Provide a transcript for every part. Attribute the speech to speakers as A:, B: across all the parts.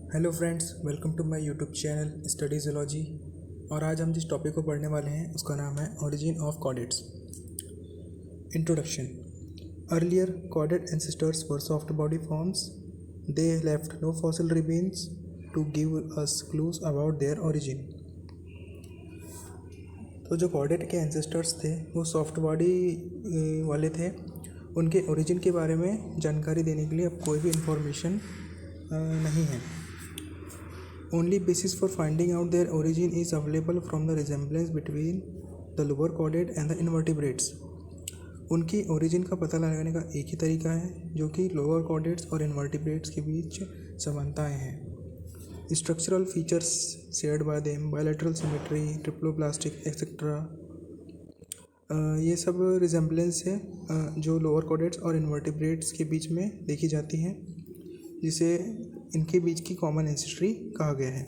A: Hello friends, welcome to my YouTube channel study zoology. और आज हम जिस टॉपिक को पढ़ने वाले हैं उसका नाम है origin of chordates. Introduction. Earlier chordate ancestors were soft body forms. They left no fossil remains to give us clues about their origin. तो जो कॉर्डेट के एंसेस्टर्स थे वो सॉफ्ट बॉडी वाले थे। उनके ओरिजिन के बारे में जानकारी देने के लिए अब कोई भी इंफॉर्मेशन नहीं है। Only basis for finding out their origin is available from the resemblance between the lower chordate and the invertebrates. उनकी ओरिजिन का पता लगाने का एक ही तरीका है जो कि लोअर कॉर्डेट्स और इन्वर्टिब्रेट्स के बीच समानताएं हैं। Structural features shared by them, bilateral symmetry, ट्रिप्लोप्लास्टिक etcetera, ये सब रिजेम्बलेंस है जो लोअर कॉर्डेट्स और इन्वर्टिब्रेट्स के बीच में देखी जाती हैं, जिसे इनके बीच की कॉमन एंसेस्ट्री कहा गया है।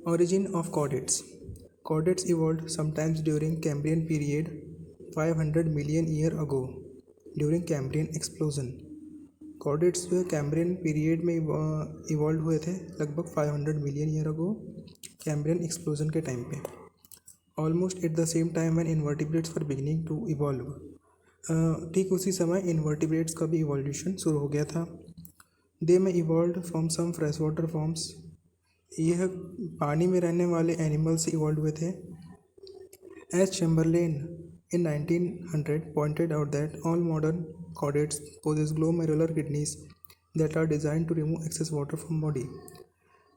A: Origin of chordates. Chordates evolved sometimes during Cambrian period 500 million year ago during Cambrian explosion. Chordates जो है कैम्ब्रियन पीरियड में इवॉल्व हुए थे लगभग 500 million year ago Cambrian explosion के टाइम पे। Almost at the same time when invertebrates were beginning to evolve. ठीक उसी समय इन्वर्टिब्रेट्स का भी इवोल्यूशन शुरू हो गया था। They may evolve from some fresh water forms. यह पानी में रहने वाले एनिमल से इवॉल्व हुए थे। As Chamberlain in 1900 pointed out that all modern chordates possess glomerular kidneys that are design to remove excess water from body.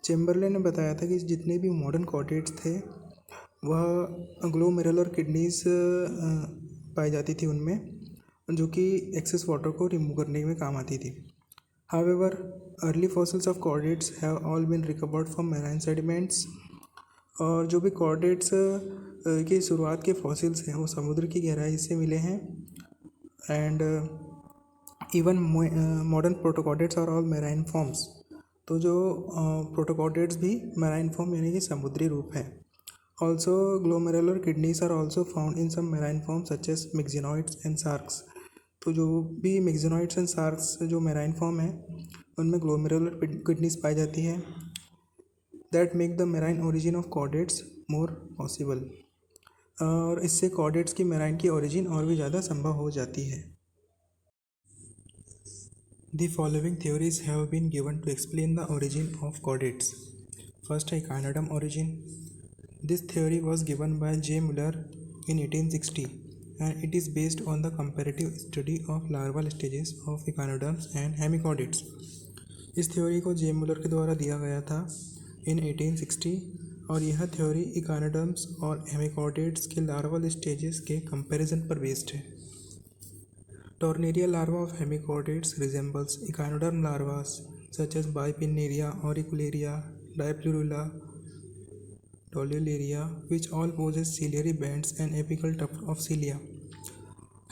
A: Chamberlain ने बताया था कि जितने भी मॉडर्न कॉर्डेट्स थे वह ग्लोमेरुलर किडनीज पाई जाती थी उनमें, जो कि एक्सेस वाटर को रिमूव करने में काम आती थी। However, early fossils of chordates have all been recovered from marine sediments. और जो भी कॉर्डेट्स की शुरुआत के फॉसिल्स हैं वो समुद्र की गहराई से मिले हैं। And even modern protochordates are all marine forms. तो जो प्रोटोकॉर्डेट्स भी मैराइन फॉर्म यानी कि समुद्री रूप है। Also glomerular kidneys are also found in some marine forms such as myxinoids and sharks. तो जो भी मिक्सिनॉइड्स एंड शार्क्स जो मैराइन फॉर्म है उनमें ग्लोमेरुलर किडनीज पाई जाती है। That make the marine origin of chordates more possible. और इससे कॉर्डेट्स की मैराइन की ओरिजिन और भी ज़्यादा संभव हो जाती है। The following theories have been given to explain the origin of chordates. First है echinoderm origin. This theory was given by J Muller in 1860 and it is based on the comparative study of larval stages of echinoderms and hemichordates. इस theory को जे मुलर के द्वारा दिया गया था इन 1860 और यह थ्योरी इकानोडर्म्स और हेमिकॉर्डेट्स के लार्वल स्टेजेस के कंपैरिजन पर बेस्ड है। Tornaria larva of hemichordates resembles echinoderm larvas such as bipinnaria, auricularia, dipleurula, Tolularia, which all possess ciliary bands and apical tuft of cilia.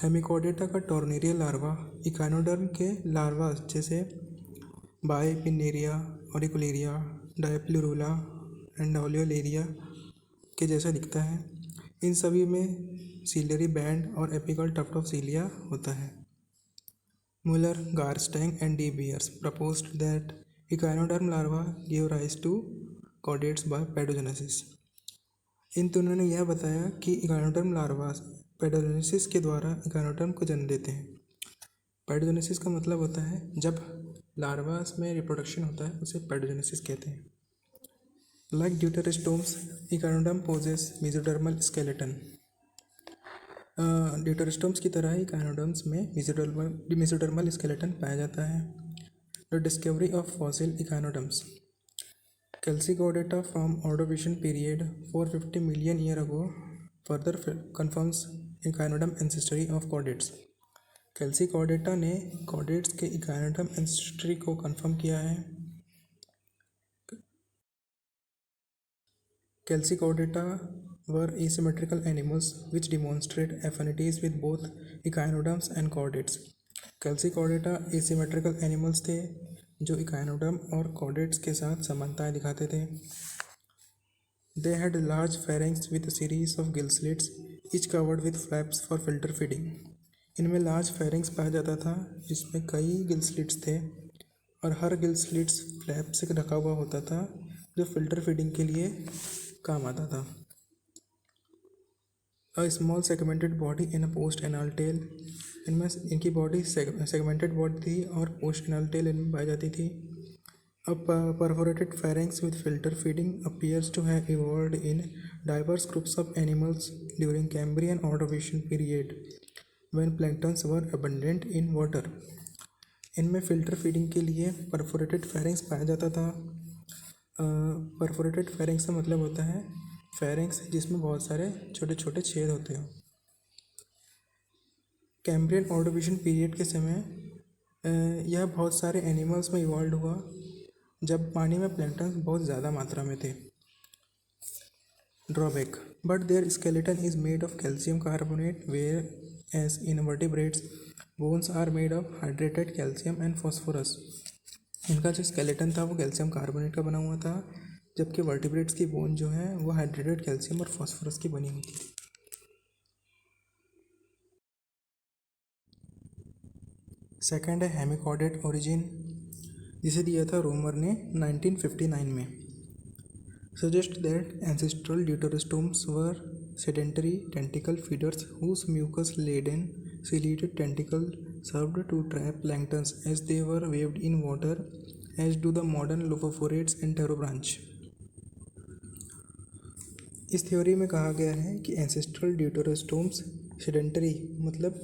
A: Hemichordata का टॉर्नेरिया लार्वा इकानोडर्म के larva जैसे bipinnaria, auricularia, dipleurula and ओलियोलेरिया के जैसा दिखता है। इन सभी में सिलियरी बैंड और एपिकल टफ्ट ऑफ सिलिया होता है। Muller, Garstang and de Beer proposed that echinoderm larva give rise to chordates by paedogenesis. इन तीनों ने यह बताया कि इकानोडर्म लार्वा पैडोजेनेसिस के द्वारा इकानोडर्म को जन्म देते हैं। पैडोजेनेसिस का मतलब होता है जब लार्वास में रिप्रोडक्शन होता है उसे पैडोजेनेसिस कहते हैं। Like deuterostomes echinoderm possess mesodermal skeleton. Deuterostomes की तरह इकानोडर्म्स में मेसोडर्मल स्केलेटन पाया जाता है। The discovery of fossil echinoderms. Chalcichordata from Ordovician period 450 million year ago further confirms echinoderm ancestry of chordates. Chalcichordata ने chordates के echinoderm ancestry को confirm किया है। Chalcichordata were asymmetrical animals which demonstrate affinities with both echinoderms and chordates. Chalcichordata asymmetrical animals थे जो echinoderm और chordates के साथ समानताएं दिखाते थे। They had large pharynx with series of gill slits each covered with flaps for filter feeding. इनमें large pharynx पाया जाता था जिसमें कई गिल स्लिट्स थे और हर गिल स्लिट्स फ्लैप से ढका हुआ होता था जो फिल्टर फीडिंग के लिए काम आता था। A small segmented body in a post anal tail, इनमें इनकी बॉडी सेगमेंटेड बॉडी थी और पोस्ट एनल टेल इनमें पाई जाती थी। A perforated pharynx with filter feeding appears to have evolved in diverse groups of animals during Cambrian Ordovician period when planktons were abundant in water. इनमें filter feeding के लिए perforated pharynx पाया जाता था। Perforated pharynx का मतलब होता है फेरिंग्स जिसमें बहुत सारे छोटे छोटे छेद होते हैं। कैम्ब्रियन ऑर्डोविशन पीरियड के समय यह बहुत सारे एनिमल्स में इवॉल्व हुआ जब पानी में प्लैंक्टन्स बहुत ज़्यादा मात्रा में थे। Drawback, but their skeleton is made of calcium carbonate whereas in vertebrates bones are made of hydrated calcium and phosphorus. इनका जो स्केलेटन था वो कैल्शियम कार्बोनेट का बना हुआ था, जबकि वर्टिब्रेट्स की बोन जो है वो हाइड्रेटेड कैल्शियम और फॉस्फोरस की बनी हुई थी। सेकेंड है हेमिकॉर्डेट ओरिजिन, जिसे दिया था रोमर ने 1959 में। Suggest that ancestral deuterostomes were sedentary tentacle feeders whose mucus laden ciliated tentacle served to trap planktons as they were waved in water, as do the modern lophophorids and pterobranch. इस theory में कहा गया है कि ancestral deuterostomes sedentary मतलब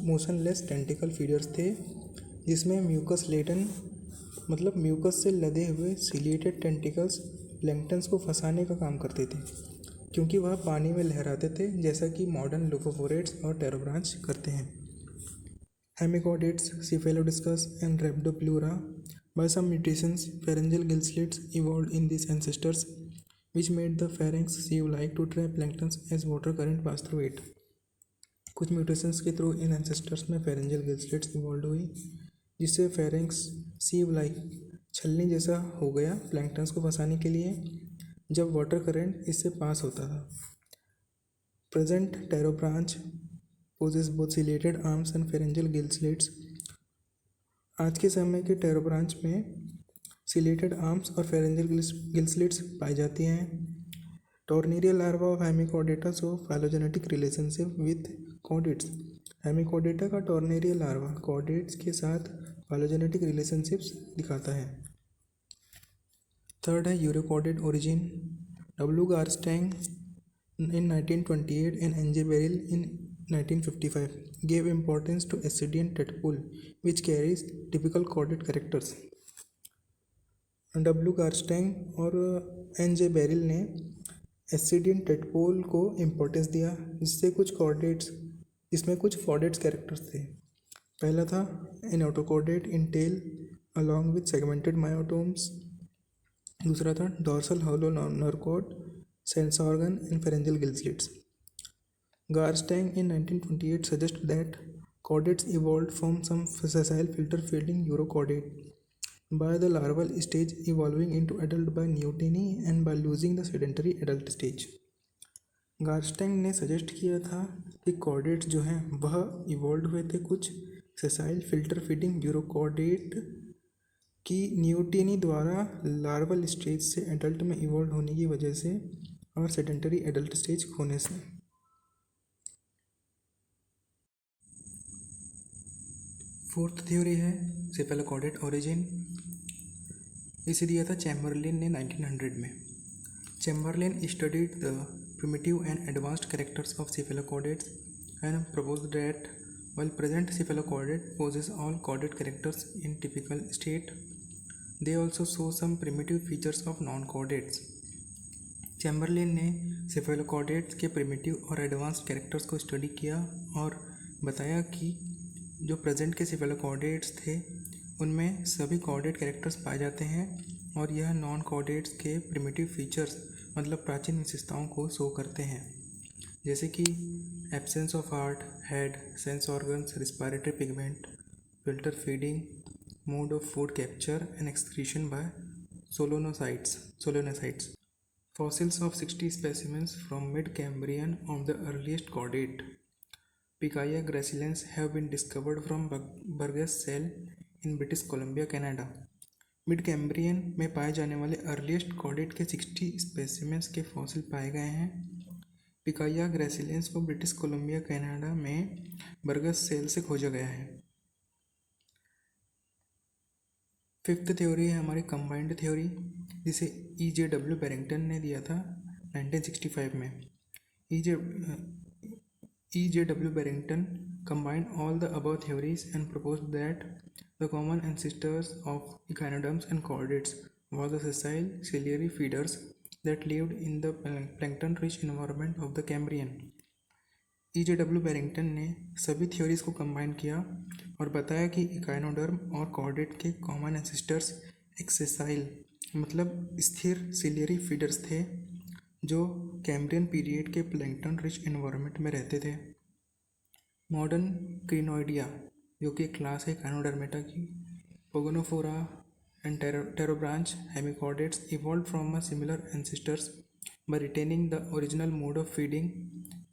A: motionless tentacle feeders थे, जिसमें mucus laden मतलब म्यूकस से लदे हुए सिलिएटेड टेंटिकल्स प्लैंक्टन्स को फंसाने का काम करते थे, क्योंकि वह पानी में लहराते थे जैसा कि मॉडर्न लोफोफोरेट्स और टेरोब्रांच करते हैं। Hemichordates, cephalodiscus and rhabdopleura by some mutations pharyngeal gill slits evolved in this ancestors which made the pharynx sieve like to trap planktons as water current pass through it. कुछ mutations के through इन ancestors में pharyngeal gill slits evolve हुई, जिससे pharynx sieve like छलनी जैसा हो गया प्लैंक्टन्स को फंसाने के लिए जब वाटर करंट इससे पास होता था। Present pterobranch possess both ciliated arms and pharyngeal gill slits. आज के समय के टेरोब्रांच में सिलेटेड आर्म्स और फेरेंजियल गिल स्लिट्स पाई जाती हैं। Tornarial larva of hemichordata show phylogenetic relationship with chordates. Hemichordata का टॉर्नेरियल लार्वा कॉर्डेट्स के साथ फाइलोजेनेटिक रिलेशनशिप्स दिखाता है। थर्ड है urochordate origin. W Garstang in 1928 and N.J. Beryl in 1955 gave importance to Ascidian tadpole, which carries typical chordate characters. W Garstang और N.J. Beryl ने ascidian tadpole को importance दिया, जिससे इसमें कुछ कॉर्डेट्स कैरेक्टर्स थे। पहला था a notochord in tail along with segmented myotomes. दूसरा था dorsal hollow nerve cord, sense organ and pharyngeal gill slits. Garstang in 1928 suggested that chordates evolved from some sessile filter-feeding urochordate by the larval stage evolving into adult by neoteny and by losing the sedentary adult stage. गारस्टैंग ने suggest किया था कि chordates जो हैं वह evolve हुए थे कुछ सेसाइल फिल्टर फीडिंग यूरोकॉर्डेट की न्यूटेनी द्वारा लार्वल स्टेज से एडल्ट में इवॉल्व होने की वजह से और सेडेंटरी एडल्ट स्टेज होने से। फोर्थ थ्योरी है सेफेलोकॉर्डेट ओरिजिन। इसे दिया था चैम्बरलिन ने 1900 में। Chamberlin studied the primitive and advanced characters of cephalochordates and proposed that while present cephalochordate possess all chordate characters in typical state, they also show some primitive features of non-chordates. Chamberlain ने सेफेलोकॉर्डेट्स के primitive और advanced characters को study किया और बताया कि जो present के सेफेलोकॉर्डेट्स थे उनमें सभी कॉर्डेट कैरेक्टर्स पाए जाते हैं और यह नॉन कॉर्डेट्स के प्रिमिटिव फीचर्स मतलब प्राचीन विशेषताओं को शो करते हैं, जैसे कि absence of heart, head, sense organs, respiratory pigment, filter feeding, mode of food capture and excretion by solenocytes. Fossils of 60 specimens from mid-Cambrian of the earliest chordate, Picaia gracilens, have been discovered from Burgess Shale in British Columbia, Canada. Mid Cambrian में पाए जाने वाले earliest chordate के 60 specimens के fossil पाए गए हैं। पिकाया ग्रेसिलियंस को ब्रिटिश कोलंबिया कनाडा में बर्गस सेल से खोजा गया है। फिफ्थ थ्योरी है हमारी कंबाइंड थ्योरी, जिसे E.J.W. बैरिंगटन ने दिया था 1965 में। E.J.W. Barrington combined all the above theories and proposed that the common ancestors of echinoderms and chordates were the sessile ciliary feeders that lived in the plankton-rich environment of the Cambrian. E.J.W. Barrington ने सभी theories को combine किया और बताया कि echinoderm और chordate के common ancestors एक सेसाइल मतलब स्थिर सिलियरी फीडर्स थे जो कैम्ब्रियन पीरियड के प्लैंकटन रिच एनवायरनमेंट में रहते थे। मॉडर्न क्रिनोइडिया जो कि एक क्लास है इकाइनोडर्मेटा की, pogonophora and pterobranch hemichordates evolve from a similar ancestors by retaining the original mode of feeding,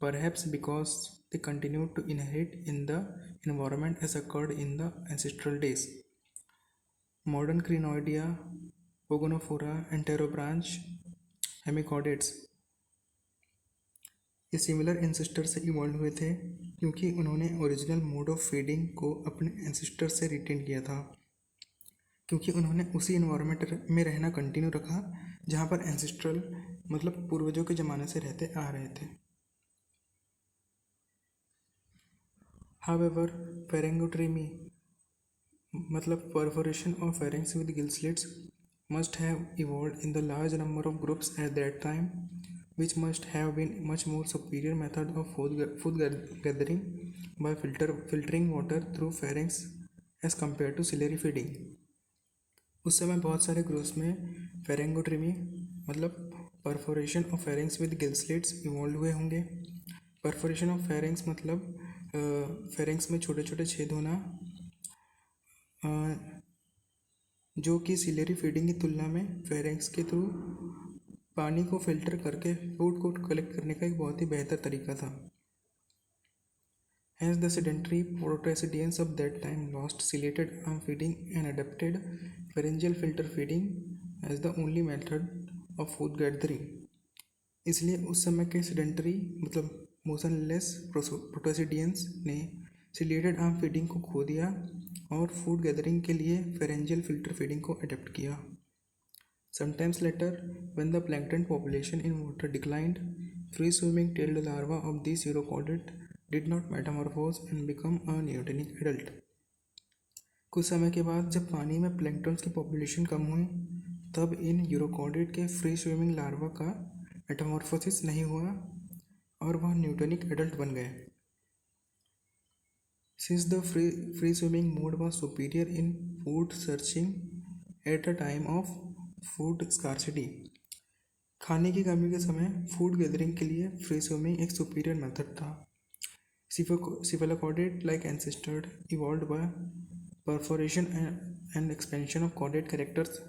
A: perhaps because they continued to inherit in the environment as occurred in the ancestral days. Modern Crinoidea, Pogonophora and Pterobranch hemichordates ये similar ancestor से evolve हुए थे क्योंकि उन्होंने original mode of feeding को अपने ancestor से retain किया था, क्योंकि उन्होंने उसी इन्वायरमेंट में रहना कंटिन्यू रखा जहाँ पर एंसेस्ट्रल मतलब पूर्वजों के ज़माने से रहते आ रहे थे। हाउएवर फेरेंगोट्रीमी मतलब perforation of pharynx with gill slits must have evolved in the large number of groups at that time, which must have been much more superior method of food gathering by filtering water through pharynx as compared to ciliary feeding. उस समय बहुत सारे groups में फेरेंगोट्रीमी मतलब perforation of pharynx with Gill slits evolve हुए होंगे। Perforation of pharynx मतलब pharynx में छोटे छोटे छेद होना, जो कि सिलेरी फीडिंग की तुलना में फेरेंक्स के थ्रू पानी को फिल्टर करके फूड को कलेक्ट करने का एक बहुत ही बेहतर तरीका था। Hence the sedentary protocidans of that time lost ciliated arm feeding and adopted pharyngeal filter feeding as the only method of food gathering. इसलिए उस समय के सेडेंटरी मतलब मोशनलेस प्रोटोसिडियंस ने सिलिएटेड आर्म फीडिंग को खो दिया और फूड गैदरिंग के लिए फेरेंजियल फिल्टर फीडिंग को अडॉप्ट किया। Sometimes later when the plankton population in water declined, free swimming tailed larva of this urochordate did not metamorphose and become a neotenic adult. कुछ समय के बाद जब पानी में प्लैंकटन्स की पॉपुलेशन कम हुई तब इन यूरोकॉर्डेट के फ्री स्विमिंग लार्वा का मेटामॉर्फोसिस नहीं हुआ और वह न्यूटेनिक एडल्ट बन गए। Since the free swimming mode was superior in food searching at a time of food scarcity, खाने की कमी के समय फूड गैदरिंग के लिए फ्री स्विमिंग एक सुपीरियर मेथड था। Cephalochordate like ancestors evolved by perforation and expansion of chordate characters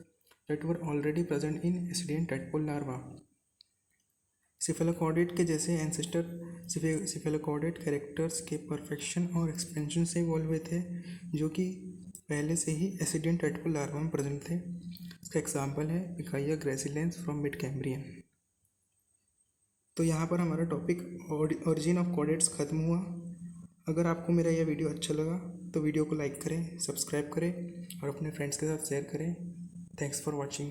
A: that were already present in acidient tadpole larva. Cephalochordate के जैसे एंसेस्टर सिफेलोकॉर्डेट कैरेक्टर्स के परफेक्शन और एक्सपेंशन से evolve हुए थे जो कि पहले से ही एसिडियन टैडपोल लार्वा में प्रेजेंट थे। इसका एग्जांपल है पिकाया ग्रेसिलेंस फ्रॉम मिड कैम्ब्रियन। तो यहाँ पर हमारा टॉपिक ओरिजिन ऑफ कॉर्डेट्स खत्म हुआ। अगर आपको मेरा यह वीडियो अच्छा लगा तो वीडियो को लाइक करें, सब्सक्राइब करें और अपने फ्रेंड्स के साथ शेयर करें। Thanks for watching.